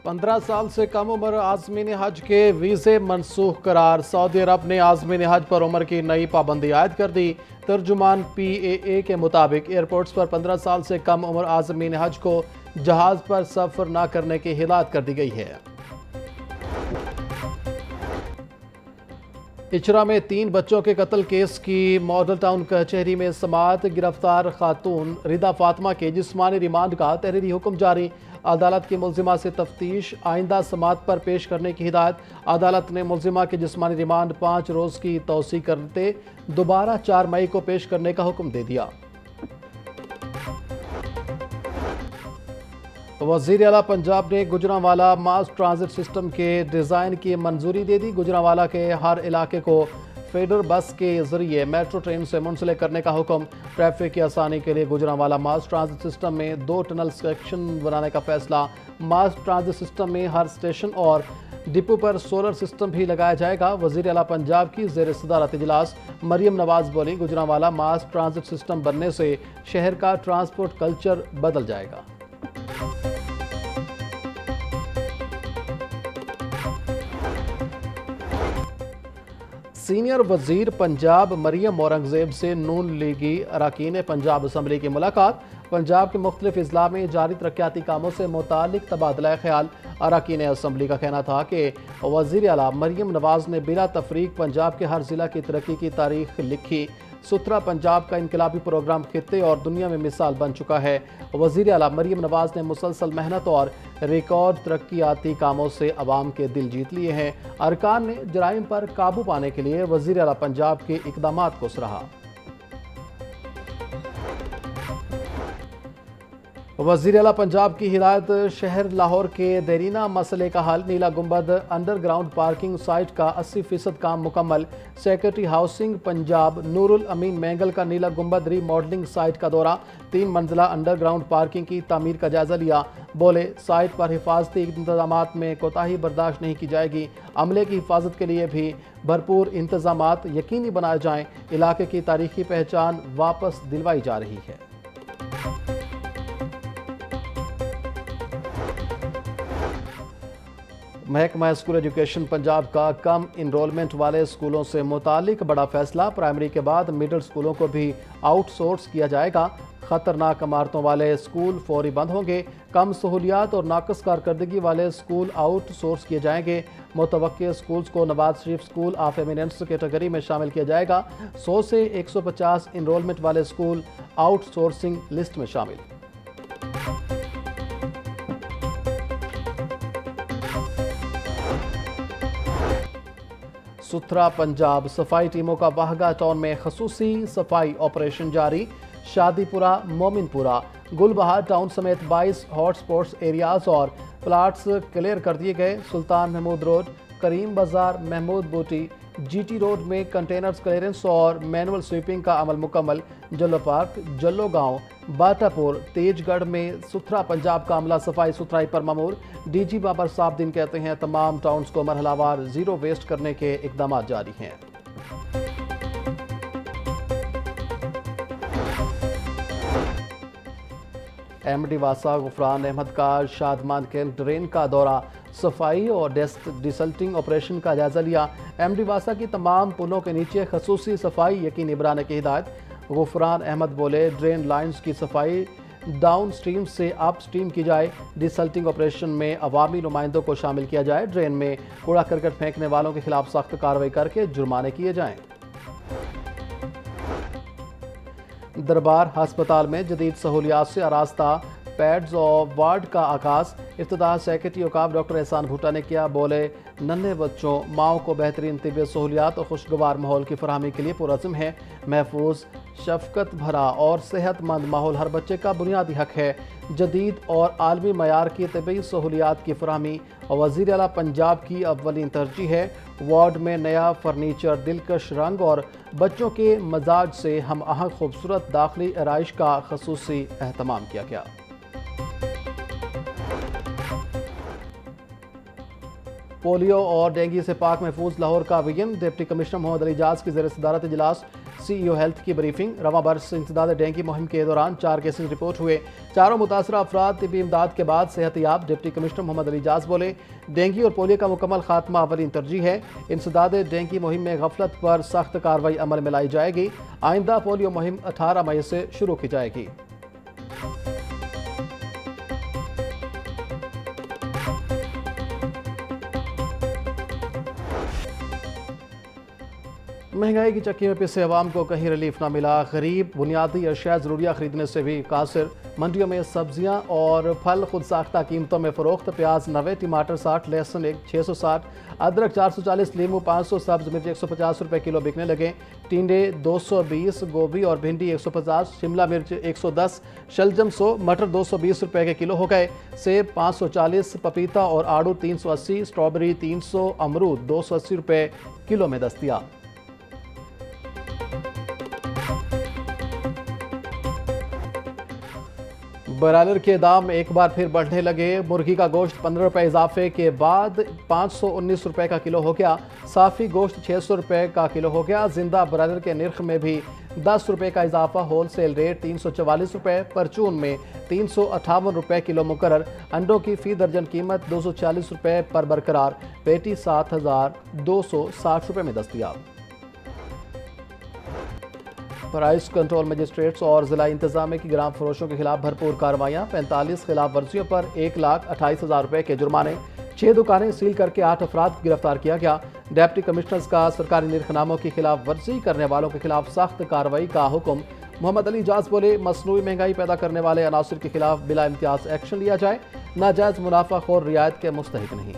15 साल से कम उम्र आज़मीन हज के वीज़े मनसूख करार। सऊदी अरब ने आज़मीन हज पर उम्र की नई पाबंदी आयद कर दी। तर्जुमान PAA के मुताबिक एयरपोर्ट्स पर 15 साल से कम उम्र आज़मीन हज को जहाज़ पर सफ़र न करने की हिदायत कर दी गई है। इचरा में 3 बच्चों के कत्ल केस की मॉडल टाउन कचहरी में समाअत। गिरफ्तार खातून रिदा फातिमा के जिस्मानी रिमांड का तहरीरी हुक्म जारी। अदालत की मुल्जिमा से तफ्तीश आइंदा समाअत पर पेश करने की हिदायत। अदालत ने मुल्जिमा के जिस्मानी रिमांड 5 रोज़ की तौसी करते दोबारा 4 मई को पेश करने का हुक्म दे दिया। वज़ीर आला पंजाब ने गुजरांवाला मास ट्रांजिट सिस्टम के डिज़ाइन की मंजूरी दे दी। गुजरांवाला के हर इलाके को फेडर बस के जरिए मेट्रो ट्रेन से मुंसलिक करने का हुक्म। ट्रैफिक की आसानी के लिए गुजरांवाला मास ट्रांजिट सिस्टम में 2 टनल सेक्शन बनाने का फैसला। मास ट्रांजिट सिस्टम में हर स्टेशन और डिपो पर सोलर सिस्टम भी लगाया जाएगा। वज़ीर आला पंजाब की ज़ेर सदारत इजलास मरियम नवाज बोली, गुजरांवाला मास ट्रांजिट सिस्टम बनने से शहर का ट्रांसपोर्ट कल्चर बदल जाएगा। सीनियर वजीर पंजाब मरियम औरंगजेब से नून लीगी अरकान पंजाब असम्बली की मुलाकात। पंजाब के मुख्तलिफ अजला में जारी तरक्याती कामों से मुतालिक तबादला ख्याल। अरकान असम्बली का कहना था कि वज़ीर आला मरियम नवाज ने बिला तफरीक पंजाब के हर ज़िला की तरक्की की तारीख लिखी। सुथरा पंजाब का इनकलाबी प्रोग्राम खित्ते और दुनिया में मिसाल बन चुका है। वज़ीर आला मरियम नवाज ने मुसलसल मेहनत और रिकॉर्ड तरक्याती कामों से अवाम के दिल जीत लिए हैं। अरकान ने जराइम पर काबू पाने के लिए वज़ीर आला पंजाब के इक़दामात को सराहा। वज़ीर आला पंजाब की हिदायत, शहर लाहौर के देरीना मसले का हल। नीला गुंबद अंडरग्राउंड पार्किंग साइट का 80% काम मुकम्मल। सेक्रेटरी हाउसिंग पंजाब नूरुल अमीन मैंगल का नीला गुंबद रीमॉडलिंग साइट का दौरा। 3 मंजिला अंडरग्राउंड पार्किंग की तामीर का जायजा लिया। बोले, साइट पर हिफाजती इंतजामात में कोताही बर्दाश्त नहीं की जाएगी। अमले की हिफाजत के लिए भी भरपूर इंतजामात यकीनी बनाए जाएं। इलाके की तारीखी पहचान वापस दिलवाई जा रही है। महकमा स्कूल एजुकेशन पंजाब का कम इनरोलमेंट वाले स्कूलों से मुतालिक बड़ा फैसला। प्राइमरी के बाद मिडिल स्कूलों को भी आउटसोर्स किया जाएगा। खतरनाक इमारतों वाले स्कूल फौरी बंद होंगे। कम सहूलियात और नाकस कारकर्दगी वाले स्कूल आउटसोर्स किए जाएंगे। मुतवक्किल स्कूल्स को Nawaz Sharif school of eminence category में शामिल किया जाएगा। 100 से 150 इनरोलमेंट वाले स्कूल आउटसोर्सिंग लिस्ट में शामिल। सुथरा पंजाब सफाई टीमों का वाहगा टाउन में खसूसी सफाई ऑपरेशन जारी। शादीपुरा, मोमिनपुरा, गुलबहार टाउन समेत 22 हॉटस्पॉट्स एरियाज और प्लाट्स क्लियर कर दिए गए। सुल्तान महमूद रोड, करीम बाजार, महमूद बूटी, GT रोड में कंटेनर्स क्लियरेंस और मैनुअल स्वीपिंग का अमल मुकम्मल। जल्लो पार्क, जल्लो गांव, बाटापुर, तेजगढ़ में सुथरा पंजाब का अमला सफाई सुथराई पर मामूर। DG बाबर साहबदीन कहते हैं तमाम टाउन्स को मरहलावार जीरो वेस्ट करने के इकदाम जारी हैं। MD वासा गुफरान अहमद का शादमान के ड्रेन का दौरा, सफाई और डिसल्टिंग ऑपरेशन का जायजा लिया। MD वासा की तमाम पुलों के नीचे खसूसी सफाई यकीनी बनाने की हिदायत। गुफरान अहमद बोले, ड्रेन लाइन्स की सफाई डाउन स्ट्रीम से अप स्ट्रीम की जाए। डिसल्टिंग ऑपरेशन में अवामी नुमाइंदों को शामिल किया जाए। ड्रेन में कूड़ा करकट फेंकने वालों के खिलाफ सख्त कार्रवाई करके जुर्माने किए जाएं। दरबार हस्पताल में जदीद सहूलियात से आरास्ता पैड्स और वार्ड का आगाज। इफ्तिताह सेक्रेटरी औकाफ डॉक्टर एहसान भुट्टा ने किया। बोले, नन्हे बच्चों माओं को बेहतरीन तिब्बी सहूलियात और खुशगवार माहौल की फराहमी के लिए पुरज़म है। महफूज, शफकत भरा और सेहतमंद माहौल हर बच्चे का बुनियादी हक है। जदीद और आलमी मयार की तिब्बी सहूलियात की फराहमी वज़ीर आला पंजाब की अव्वलीन तरजीह है। वार्ड में नया फर्नीचर, दिलकश रंग और बच्चों के मजाज से हम आहंग खूबसूरत दाखिली आराइश का खसूसी एहतमाम किया गया। पोलियो और डेंगू से पाक महफूज लाहौर का विजन। डिप्टी कमिश्नर मोहम्मद अली इजाज की ज़ेर सदारत इजलास। CEO हेल्थ की ब्रीफिंग। रवा बरस इंसदाद डेंगू मुहिम के दौरान 4 केसेज रिपोर्ट हुए। चारों मुतासरा अफराद तिब्बी इमदाद के बाद सेहतियाब। डिप्टी कमिश्नर मोहम्मद अली इजाज बोले, डेंगू और पोलियो का मुकम्मल खात्मा अवलीन तरजीह है। इंसदाद डेंगू मुहिम में गफलत पर सख्त कार्रवाई अमल में लाई जाएगी। आइंदा पोलियो मुहिम 18 मई से शुरू की जाएगी। महंगाई की चक्की में पिसे अवाम को कहीं रिलीफ ना मिला। गरीब बुनियादी अशिया ज़रूरिया खरीदने से भी कासिर। मंडियों में सब्जियां और फल खुद साख्ता कीमतों में फ़रोख्त। प्याज 90, टमाटर 60, लहसुन 660, अदरक 440, लीमू 500, सब्ज मिर्च 150 रुपये किलो बिकने लगे। टिंडे 220, गोभी और भिंडी 150, शिमला मिर्च 110, शलजम 100, मटर 220 रुपये के किलो हो गए। सेब 540, पपीता और आड़ू 380, स्ट्रॉबेरी 300, अमरूद 280 रुपये किलो में दस्तियाब। ब्रॉयलर के दाम एक बार फिर बढ़ने लगे। मुर्गी का गोश्त 15 रुपये इजाफे के बाद 519 रुपये का किलो हो गया। साफ़ी गोश्त 600 रुपये का किलो हो गया। जिंदा ब्रॉयलर के निर्ख में भी 10 रुपये का इजाफा। होलसेल रेट 344 रुपये, परचून में 358 रुपये किलो मुकर्रर। अंडों की फ़ी दर्जन कीमत 240 रुपये पर बरकरार। पेटी 7260 रुपये में दस्तियाब। प्राइस कंट्रोल मजिस्ट्रेट्स और जिला इंतजामिया की ग्राम फरोशों के खिलाफ भरपूर कार्रवाइयाँ। 45 खिलाफ वर्जियों पर 1,28,000 रुपये के जुर्माने। 6 दुकानें सील करके 8 अफराद को गिरफ्तार किया गया। डिप्टी कमिश्नर्स का सरकारी निर्खनामों की खिलाफ वर्जी करने वालों के खिलाफ सख्त कार्रवाई का हुक्म। मोहम्मद अली इजाज बोले, मसनूई महंगाई पैदा करने वाले अनासर के खिलाफ बिला इम्तियाज एक्शन लिया जाए। नाजायज मुनाफाखोर रियायत के मुस्तहिक नहीं।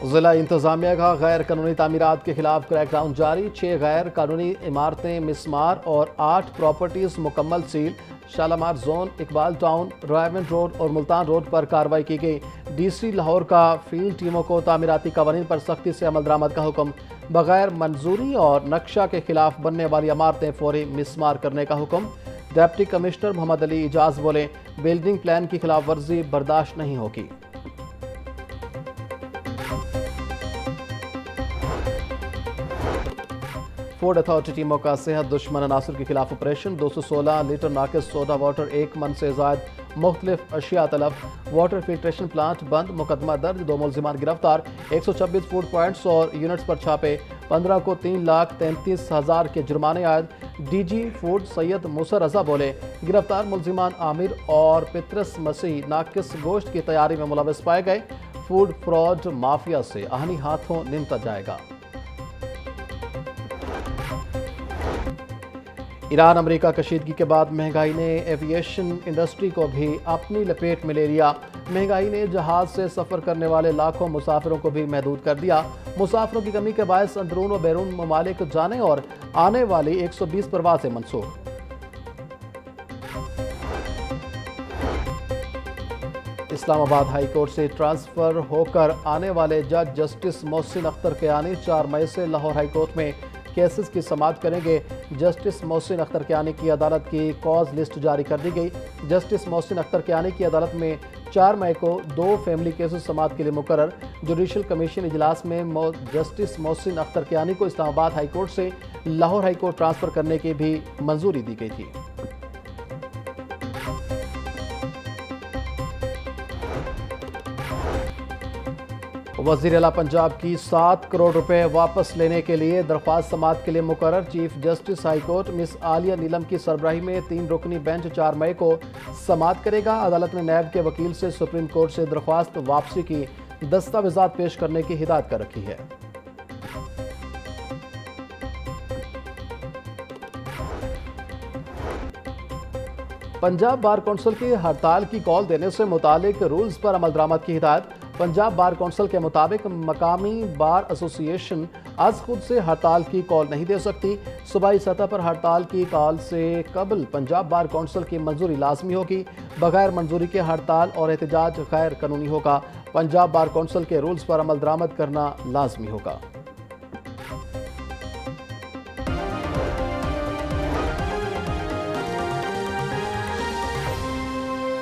जिला इंतजामिया का गैर कानूनी तामीरात के खिलाफ क्रैकडाउन जारी। 6 गैर कानूनी इमारतें मिसमार और 8 प्रॉपर्टीज मुकम्मल seal. Shalamar zone, Iqbal town, Raymond road और मुल्तान रोड पर कार्रवाई की गई। DC लाहौर का फील्ड टीमों को तामीराती कवानीन पर सख्ती से अमल दरामद का हुक्म। बगैर मंजूरी और नक्शा के खिलाफ बनने वाली इमारतें फौरी मिसमार करने का हुक्म। डिप्टी कमिश्नर मोहम्मद अली इजाज बोले, बिल्डिंग प्लान की खिलाफ वर्जी बर्दाश्त नहीं होगी। फूड अथॉरिटी टीमों का सेहत दुश्मन अनासर के खिलाफ ऑपरेशन। 216 लीटर नाकिस सोडा वाटर 1 मन से ज़ायद मुख्तलिफ अशिया तलब। वाटर फिल्ट्रेशन प्लांट बंद, मुकदमा दर्ज, 2 मुलजिमान गिरफ्तार। 126 फूड पॉइंट्स और यूनिट्स पर छापे। 15 को 3,33,000 के जुर्माने आयद। DG फूड सैयद मूसा रजा बोले, गिरफ्तार मुलजिमान आमिर और पितरस मसीह नाकिस गोश्त की तैयारी में मुलविस पाए गए। फूड फ्रॉड माफिया से आहनी हाथों निमटा जाएगा। ईरान अमेरिका कशीदगी के बाद महंगाई ने एविएशन इंडस्ट्री को भी अपनी लपेट में ले लिया। महंगाई ने जहाज से सफ़र करने वाले लाखों मुसाफिरों को भी महदूद कर दिया। मुसाफिरों की कमी के बायस अंदरून व बैरून ममालिक जाने और आने वाली 120 परवाज़ें मनसूख। इस्लामाबाद हाई कोर्ट से ट्रांसफ़र होकर आने वाले जज जस्टिस मोहसिन अख्तर कियानी 4 मई से लाहौर हाई कोर्ट में केसेस की समाअत करेंगे। जस्टिस मोहसिन अख्तर कियानी की अदालत की कॉज लिस्ट जारी कर दी गई। जस्टिस मोहसिन अख्तर कियानी की अदालत में 4 मई को 2 फैमिली केसेस समाअत के लिए मुकर्रर। जुडिशल कमीशन इजलास में जस्टिस मोहसिन अख्तर कियानी को इस्लामाबाद हाई कोर्ट से लाहौर हाई कोर्ट ट्रांसफ़र करने की भी मंजूरी दी गई थी। वज़ीर आला पंजाब की 7 करोड़ रुपए वापस लेने के लिए दरख्वास्त समाअत के लिए मुकर्रर। Chief justice high court miss Aalia Neelam की सरबराही में 3 रुकनी बेंच 4 मई को समाअत करेगा। अदालत ने नैब के वकील से सुप्रीम कोर्ट से दरख्वास्त वापसी की दस्तावेजात पेश करने की हिदायत कर रखी है। पंजाब बार कौंसिल की हड़ताल की कॉल देने से मुतालिक रूल्स पर अमल दरामद की हिदायत। पंजाब बार कौंसिल के मुताबिक मकामी बार एसोसिएशन आज खुद से हड़ताल की कॉल नहीं दे सकती। सूबाई सतह पर हड़ताल की कॉल से कबल पंजाब बार कौंसिल की मंजूरी लाजमी होगी। बगैर मंजूरी के हड़ताल और एहतजाज गैर कानूनी होगा। पंजाब बार कौंसिल के रूल्स पर अमल दरामद करना लाजमी होगा।